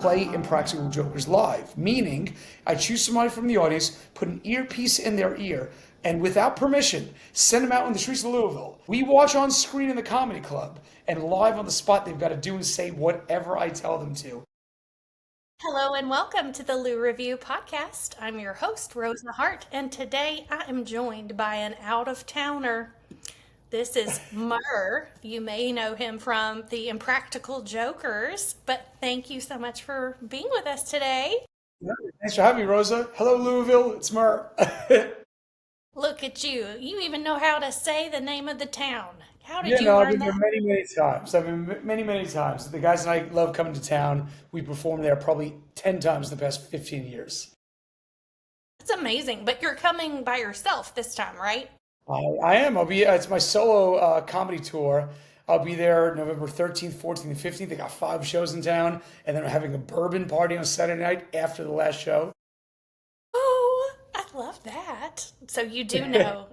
play Impractical Jokers live, meaning I choose somebody from the audience, put an earpiece in their ear, and without permission, send them out in the streets of Louisville. We watch on screen in the comedy club, and live on the spot, they've got to do and say whatever I tell them to. Hello and welcome to the Lou Review podcast. I'm your host, Rosa Hart, and today I am joined by an out-of-towner. This is Murr. You may know him from the Impractical Jokers, but thank you so much for being with us today. Yeah, thanks for having me, Rosa. Hello, Louisville. It's Murr. Look at you. You even know how to say the name of the town. How did Yeah, you no, I've learn been there that? many, many times. I've been many, many times. The guys and I love coming to town. We performed there probably 10 times in the past 15 years. It's amazing, but you're coming by yourself this time, right? I am. It's my solo comedy tour. I'll be there November 13th, 14th, and 15th. They got 5 shows in town. And then we're having a bourbon party on Saturday night after the last show. Oh, I love that. So you do know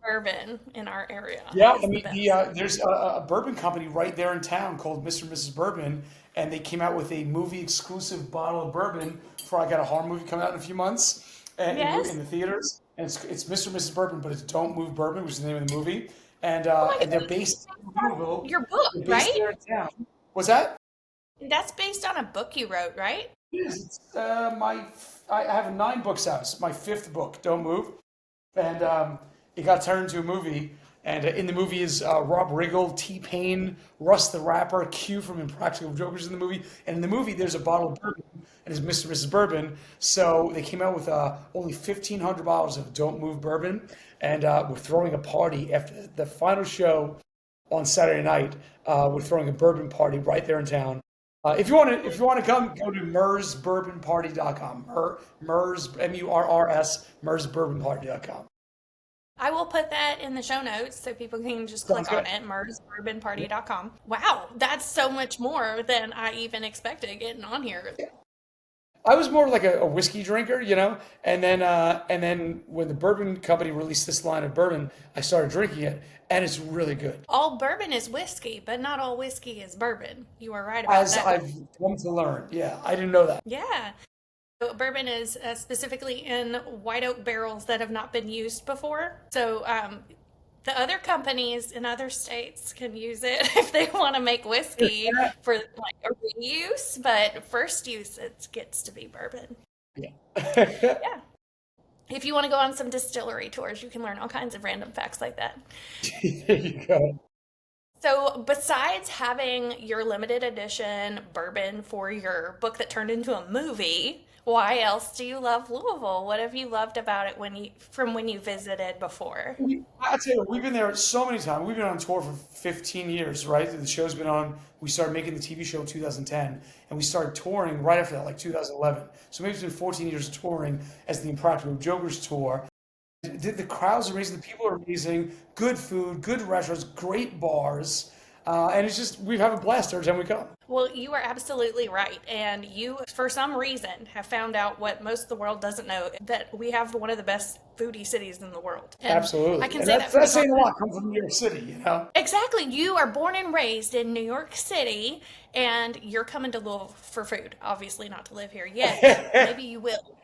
bourbon in our area Yeah, I is the mean, best. there's a bourbon company right there in town called Mr. and Mrs. Bourbon, and they came out with a movie exclusive bottle of bourbon for I got a horror movie coming out in a few months in Yes. the theaters, and it's Mr. and Mrs. Bourbon, but it's Don't Move Bourbon, which is the name of the movie, Oh my and they're God, based that's in based on Louisville. your book, They're based right? there in town. What's that? That's based on a book you wrote, right? Yes, I have 9 books out. It's my fifth book, Don't Move, and it got turned into a movie. And in the movie is Rob Riggle, T-Pain, Russ the Rapper, Q from Impractical Jokers in the movie. And in the movie, there's a bottle of bourbon, and it's Mr. and Mrs. Bourbon. So they came out with only 1,500 bottles of Don't Move Bourbon, and we're throwing a party after the final show on Saturday night. We're throwing a bourbon party right there in town. If you want to come, go to murrsbourbonparty.com. Murrs, M-U-R-R-S, murrsbourbonparty.com. I will put that in the show notes so people can just Sounds click on good. it, Yeah. murrsbourbonparty.com. Wow, that's so much more than I even expected getting on here. I was more like a whiskey drinker, and then when the bourbon company released this line of bourbon, I started drinking it, and it's really good. All bourbon is whiskey, but not all whiskey is bourbon. You are right about As that. I've come to learn, yeah, I didn't know that. Yeah. So bourbon is specifically in white oak barrels that have not been used before. So the other companies in other states can use it if they want to make whiskey for like a reuse, but first use it gets to be bourbon. Yeah. Yeah. If you want to go on some distillery tours, you can learn all kinds of random facts like that. There you go. So, besides having your limited edition bourbon for your book that turned into a movie, why else do you love Louisville? What have you loved about it when you visited before? I'll tell you, we've been there so many times. We've been on tour for 15 years, right? The show's been on. We started making the TV show in 2010, and we started touring right after that, like 2011. So maybe it's been 14 years of touring as the Impractical Jokers tour. The crowds are amazing. The people are amazing. Good food, good restaurants, great bars, and it's just we have a blast every time we come. Well, you are absolutely right. And you, for some reason, have found out what most of the world doesn't know that we have one of the best foodie cities in the world. And I Absolutely, can and say that's that from that's saying a talking. lot. Come from New York City. Exactly. You are born and raised in New York City, and you're coming to Louisville for food. Obviously, not to live here yet. Maybe you will.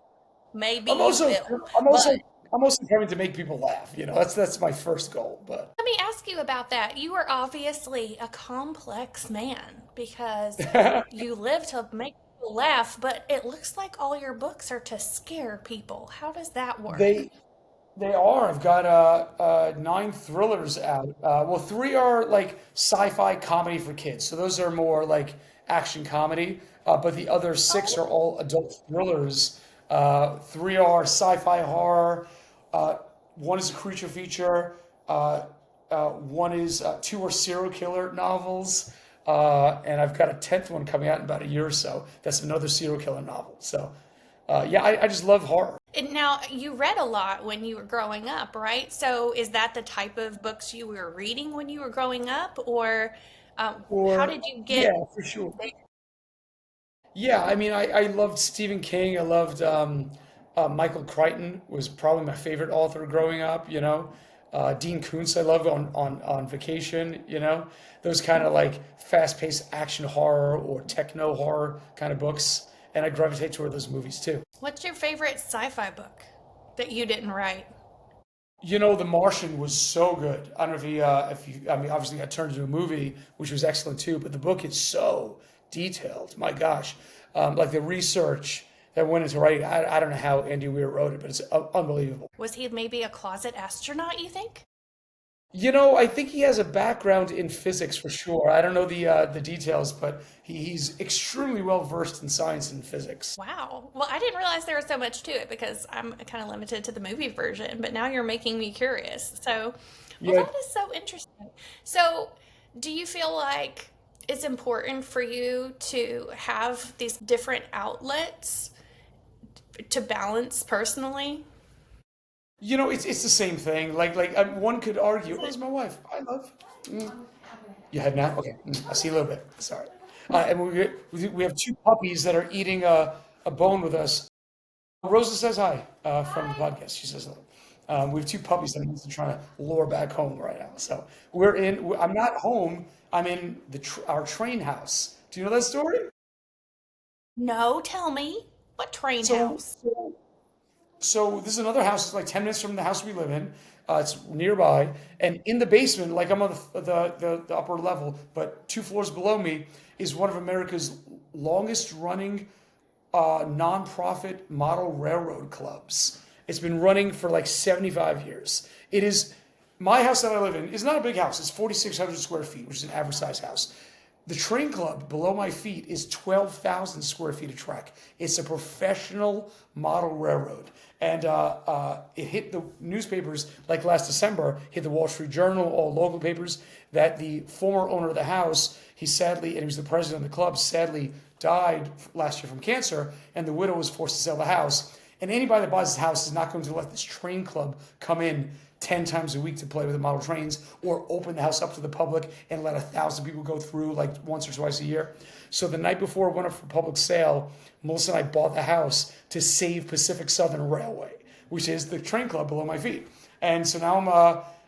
Maybe I'm you also will. I'm But also I'm also coming to make people laugh. That's my first goal. But let me ask you about that. You are obviously a complex man because you live to make people laugh, but it looks like all your books are to scare people. How does that work? they they are. I've got 9 thrillers out. Well, 3 are like sci-fi comedy for kids, so those are more like action comedy. But the other 6 are all adult thrillers. 3 are sci-fi horror. Uh, 1 is a creature feature. Uh, 2 are serial killer novels. And I've got a 10th one coming out in about a year or so. That's another serial killer novel. So, yeah, I just love horror. And now, you read a lot when you were growing up, right? So, is that the type of books you were reading when you were growing up, or how Or did you get? yeah, for sure. Yeah, I mean, I loved Stephen King. I loved Michael Crichton was probably my favorite author growing up. Dean Koontz, I love on Vacation, those kind of like fast-paced action horror or techno horror kind of books. And I gravitate toward those movies too. What's your favorite sci-fi book that you didn't write? The Martian was so good. I don't know I mean, obviously it got turned into a movie, which was excellent too, but the book is so detailed. My gosh. Like the research that went into writing, I don't know how Andy Weir wrote it, but it's unbelievable. Was he maybe a closet astronaut, you think? I think he has a background in physics for sure. I don't know the details, but he's extremely well versed in science and physics. Wow. Well, I didn't realize there was so much to it because I'm kind of limited to the movie version, but now you're making me curious. So, well, Yeah, that is so interesting. So, do you feel like it's important for you to have these different outlets to balance personally? it's the same thing. One could argue, "Where's my wife? I love." Mm. You head now? Okay. I'll see you a little bit. Sorry. And we have two puppies that are eating a bone with us. Rosa says hi from the podcast. She says hello. We have two puppies that I'm trying to lure back home right now. So I'm not home. I'm in our train house. Do you know that story? No, tell me. What train So, house? so So this is another house. It's like 10 minutes from the house we live in. It's nearby, and in the basement, like I'm on the upper level, but 2 floors below me is one of America's longest running nonprofit model railroad clubs. It's been running for like 75 years. It is my house that I live in is not a big house. It's 4,600 square feet, which is an average size house. The train club below my feet is 12,000 square feet of track. It's a professional model railroad. And it hit the newspapers like last December, hit the Wall Street Journal, all local papers, that the former owner of the house, and he was the president of the club, sadly died last year from cancer, and the widow was forced to sell the house. And anybody that buys this house is not going to let this train club come in 10 times a week to play with the model trains or open the house up to the public and let 1,000 people go through like once or twice a year. So the night before it went up for public sale, Melissa and I bought the house to save Pacific Southern Railway, which is the train club below my feet. And so now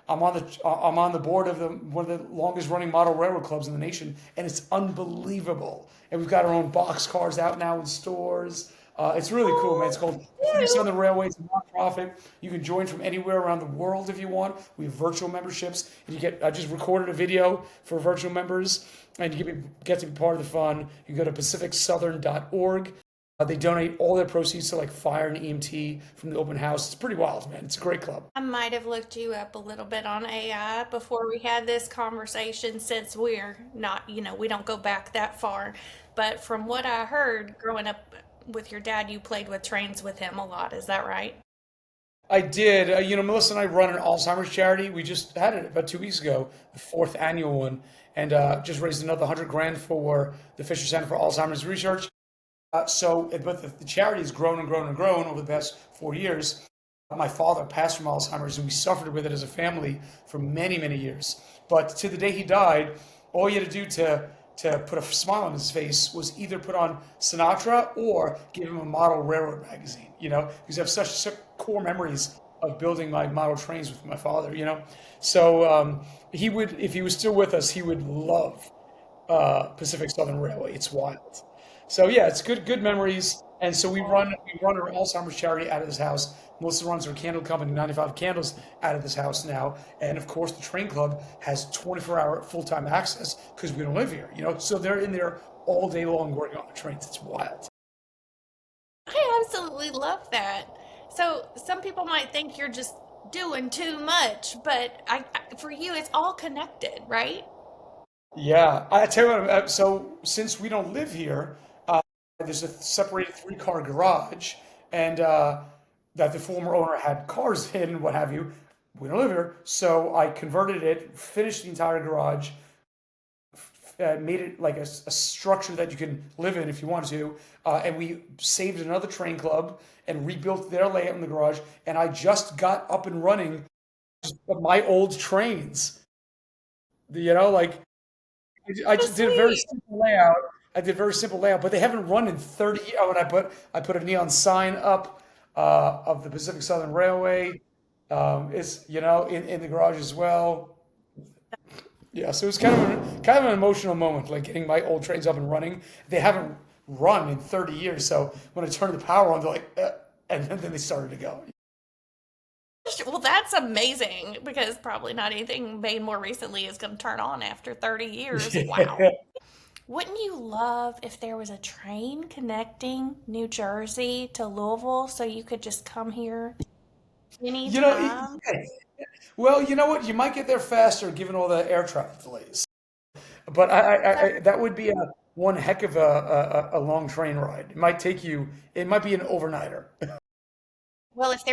I'm on the board of one of the longest running model railroad clubs in the nation, and it's unbelievable. And we've got our own box cars out now in stores. It's really cool, man. It's called Pacific Southern Railway. It's a nonprofit. You can join from anywhere around the world if you want. We have virtual memberships, and I just recorded a video for virtual members, and you get to be part of the fun. You go to pacificsouthern.org. They donate all their proceeds to like fire and EMT from the open house. It's pretty wild, man. It's a great club. I might have looked you up a little bit on AI before we had this conversation since we're not, we don't go back that far. But from what I heard growing up with your dad, you played with trains with him a lot. Is that right? I did. Melissa and I run an Alzheimer's charity. We just had it about 2 weeks ago, the fourth annual one, and just raised another 100 grand for the Fisher Center for Alzheimer's Research. But the charity has grown and grown and grown over the past 4 years. My father passed from Alzheimer's, and we suffered with it as a family for many, many years. But to the day he died, all you had to do to put a smile on his face was either put on Sinatra or give him a model railroad magazine, because I have such core memories of building my model trains with my father. So he would, if he was still with us, he would love Pacific Southern Railway. It's wild. So yeah, it's good memories. And so we run our Alzheimer's charity out of this house. Melissa runs her candle company, 95 Candles, out of this house now. And of course, the train club has 24-hour full-time access because we don't live here. So they're in there all day long working on the trains. It's wild. I absolutely love that. So some people might think you're just doing too much, but for you, it's all connected, right? Yeah, I tell you what. So since we don't live here, there's a separated three-car garage, and that the former owner had cars in and what have you. We don't live here, so I converted it, finished the entire garage, made it like a structure that you can live in if you want to, and we saved another train club and rebuilt their layout in the garage, and I just got up and running my old trains. Like I So just did a very sweet. simple layout. But they haven't run in 30 years. Oh, and I put a neon sign up of the Pacific Southern Railway. It's in the garage as well. Yeah, so it's kind of an emotional moment, like getting my old trains up and running. They haven't run in 30 years, so when I turned the power on, they're like, and then they started to go. Well, that's amazing because probably not anything made more recently is going to turn on after 30 years. Wow. Wouldn't you love if there was a train connecting New Jersey to Louisville so you could just come here You know, anytime? well, you know what? You might get there faster given all the air traffic delays. But that would be one heck of a long train ride. It might take you. It might be an overnighter. Well, if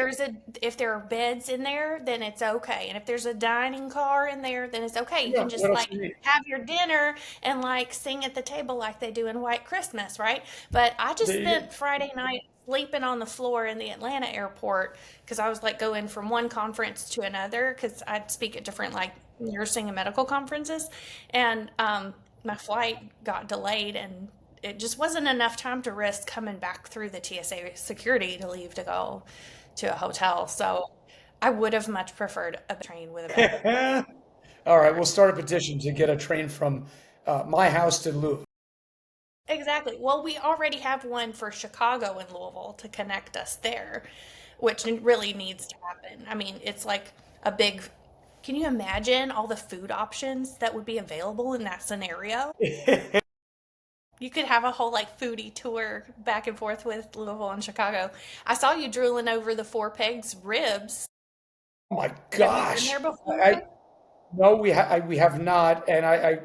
there are beds in there, then it's okay. And if there's a dining car in there, then it's okay. You Yeah. can What just else like do you need? have your dinner and like sing at the table like they do in White Christmas, right? But I just There you spent Friday night sleeping on the floor in the Atlanta airport because I was like going from one conference to another because I speak at different like nursing and medical conferences. And my flight got delayed and it just wasn't enough time to risk coming back through the TSA security to leave to go to a hotel. So I would have much preferred a train with a bed. go. All right, we'll start a petition to get a train from my house to Louisville. Exactly. Well, we already have one for Chicago and Louisville to connect us there, which really needs to happen. I mean, it's like a big. Can you imagine all the food options that would be available in that scenario? You could have a whole like foodie tour back and forth with Louisville and Chicago. I saw you drooling over the Four Pegs ribs. Oh my Have you been gosh! there I before? No, we have not, and I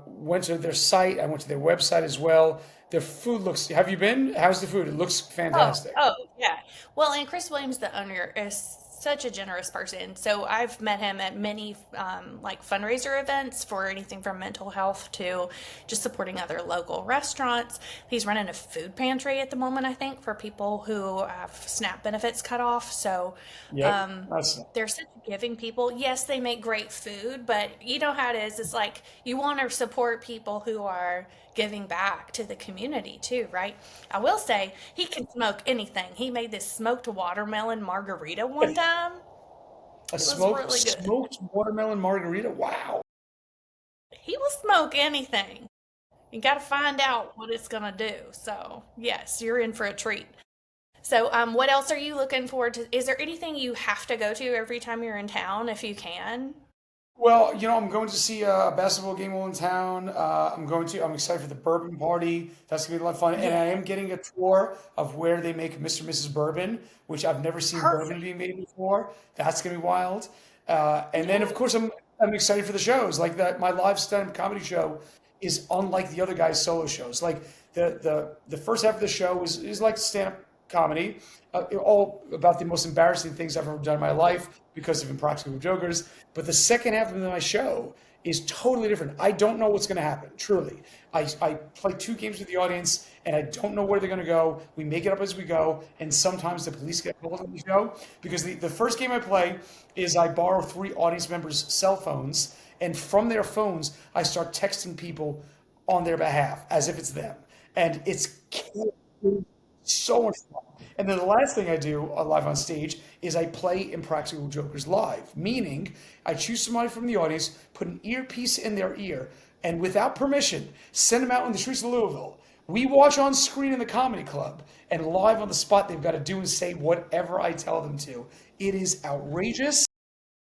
went to their site. I went to their website as well. Their food looks. Have you been? How's the food? It looks Oh, fantastic. oh, yeah. Well, and Chris Williams, the owner, is such a generous person. So I've met him at many like fundraiser events for anything from mental health to just supporting other local restaurants. He's running a food pantry at the moment, I think, for people who have SNAP benefits cut off. So Yep, that's they're such giving people. Yes, they make great food, but you know how it is. It's like you want to support people who are giving back to the community too, right? I will say he can smoke anything. He made this smoked watermelon margarita one time. a It was smoked really good. smoked watermelon margarita. Wow. He will smoke anything. You got to find out what it's going to do. So, yes, you're in for a treat. So, what else are you looking forward to? Is there anything you have to go to every time you're in town if you can? Well, I'm going to see a basketball game while in town. I'm excited for the bourbon party. That's gonna be a lot of fun. And Yeah, I am getting a tour of where they make Mr. and Mrs. Bourbon, which I've never seen bourbon perfect. being made before. That's gonna be wild. And then of Yeah. course I'm excited for the shows. Like that my live stand-up comedy show is unlike the other guys' solo shows. Like the first half of the show is like stand-up comedy, all about the most embarrassing things I've ever done in my life because of Impractical Jokers. But the second half of my show is totally different. I don't know what's going to happen, truly. I play two games with the audience, and I don't know where they're going to go. We make it up as we go, and sometimes the police get called on the show because the first game I play is I borrow three audience members' cell phones, and from their phones, I start texting people on their behalf as if it's them. And it's so much fun. And then the last thing I do live on stage is I play Impractical Jokers live, meaning I choose somebody from the audience, put an earpiece in their ear, and without permission, send them out in the streets of Louisville. We watch on screen in the comedy club, and live on the spot, they've got to do and say whatever I tell them to. It is outrageous.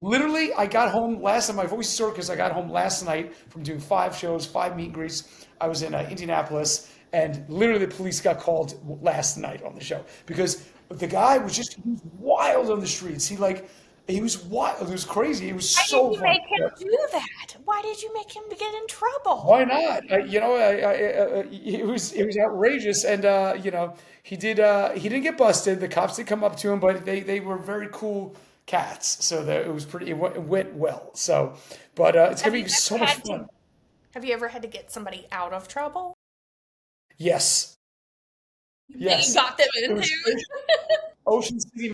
Literally, I got home last night. My voice is sore because I got home last night from doing five shows, five meet and greets. I was in Indianapolis, and literally the police got called last night on the show because the guy he was wild on the streets. He was wild. It was crazy. It was Why did so you funny. make him do that? Why did you make him get in trouble? Why not? It was outrageous, and he didn't get busted. The cops did come up to him, but they were very cool cats, so that it was pretty. It went well. So, but it's Have gonna you be so ever much had to fun. have you ever had to get somebody out of trouble Yes, that you yes. got them It into? was Ocean City.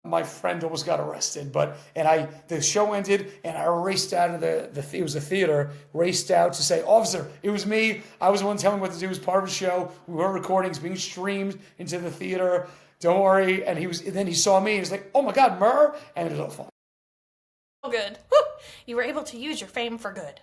My friend almost got arrested, the show ended and I raced out of it was a theater, raced out to say, officer, it was me. I was the one telling what to do. It was part of the show. We were recording. It's being streamed into the theater. don't worry. And then he saw me and he's like, oh my God, Murr. And it was all fun. Oh, good. Woo! You were able to use your fame for good.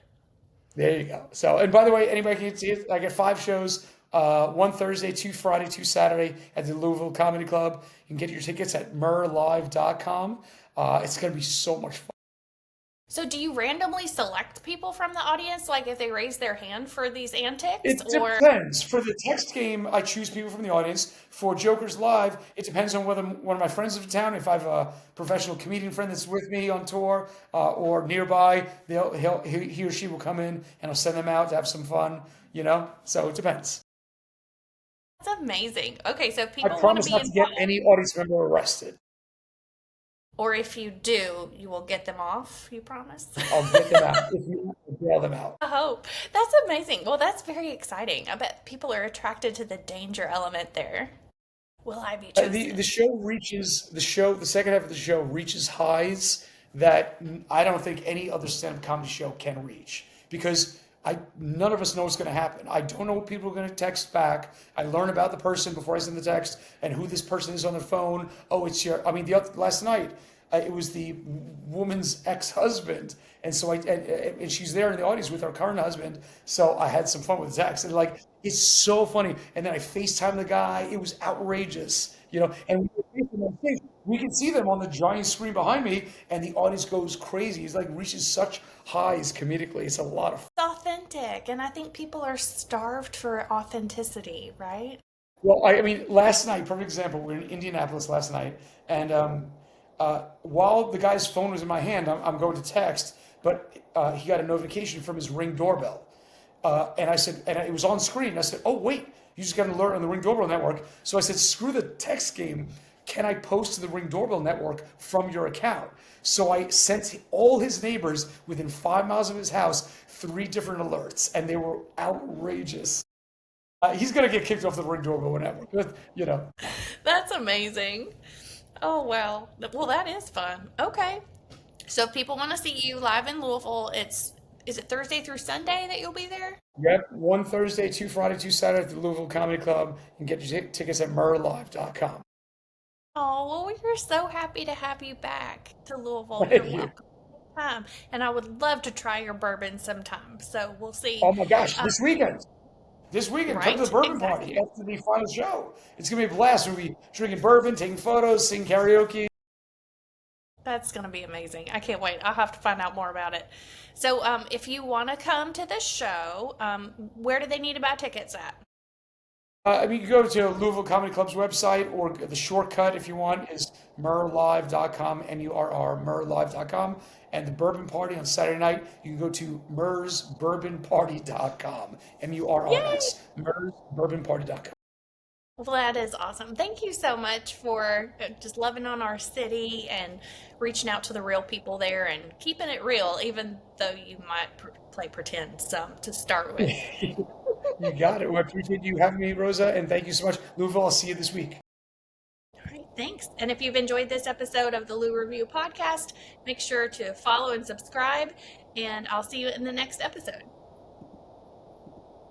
There you go. So, and by the way, anybody can see it. I get 5 shows, 1 Thursday, 2 Friday, 2 Saturday at the Louisville Comedy Club. You can get your tickets at murrlive.com. It's going to be so much fun. So do you randomly select people from the audience, like if they raise their hand for these antics? It Or depends. For the text game, I choose people from the audience. For Joker's Live, it depends on whether one of my friends is in town. If I have a professional comedian friend that's with me on tour or nearby, he or she will come in and I'll send them out to have some fun, So it depends. that's amazing. Okay, so if I people want to promise be not to get involved, any audience member arrested. or if you do, you will get them off, you promise? I'll get them out. If you bail them out. I hope. That's amazing. Well, that's very exciting. I bet people are attracted to the danger element there. Will I be chosen? The second half of the show reaches highs that I don't think any other stand-up comedy show can reach because none of us know what's going to happen. I don't know what people are going to text back. I learn about the person before I send the text and who this person is on their phone. Oh, last night it was the woman's ex-husband, and so and she's there in the audience with her current husband. So I had some fun with the text, and it's so funny. And then I FaceTime the guy. It was outrageous, And we can see them on the giant screen behind me, and the audience goes crazy. It's reaches such highs comedically. It's a lot of fun. It's authentic, and I think people are starved for authenticity, right? Well, I mean, last night, perfect example. We were in Indianapolis last night, and while the guy's phone was in my hand, I'm going to text, but he got a notification from his Ring doorbell, and I said, and it was on screen. I said, "Oh wait, you just got an alert on the Ring doorbell network." So I said, "Screw the text game. Can I post to the Ring doorbell network from your account?" So I sent all his neighbors within 5 miles of his house 3 different alerts, and they were outrageous. He's gonna get kicked off the Ring doorbell network, That's amazing. Oh, wow. Well, that is fun. Okay. So if people want to see you live in Louisville, is it Thursday through Sunday that you'll be there? Yep, 1 Thursday, 2 Friday, 2 Saturday at the Louisville Comedy Club. And get your tickets at murrlive.com. Oh, well, we're so happy to have you back to Louisville. You're Thank you. welcome anytime. And I would love to try your bourbon sometime. So we'll see. Oh my gosh, this weekend. This weekend, come to Right? the bourbon party after the final show. It's going to be a blast. We'll be drinking bourbon, taking photos, singing karaoke. That's going to be amazing. I can't wait. I'll have to find out more about it. So if you want to come to the show, where do they need to buy tickets at? You can go to Louisville Comedy Club's website, or the shortcut, if you want, is murrlive.com, M-U-R-R, murrlive.com. And the bourbon party on Saturday night, you can go to murrsbourbonparty.com, M-U-R-R-S, murrsbourbonparty.com. Well, that is awesome. Thank you so much for just loving on our city and reaching out to the real people there and keeping it real, even though you might play pretend some to start with. You got it. Well, I appreciate you having me, Rosa, and thank you so much. Louisville, I'll see you this week. All right, thanks. And if you've enjoyed this episode of the Lou Review podcast, make sure to follow and subscribe, and I'll see you in the next episode.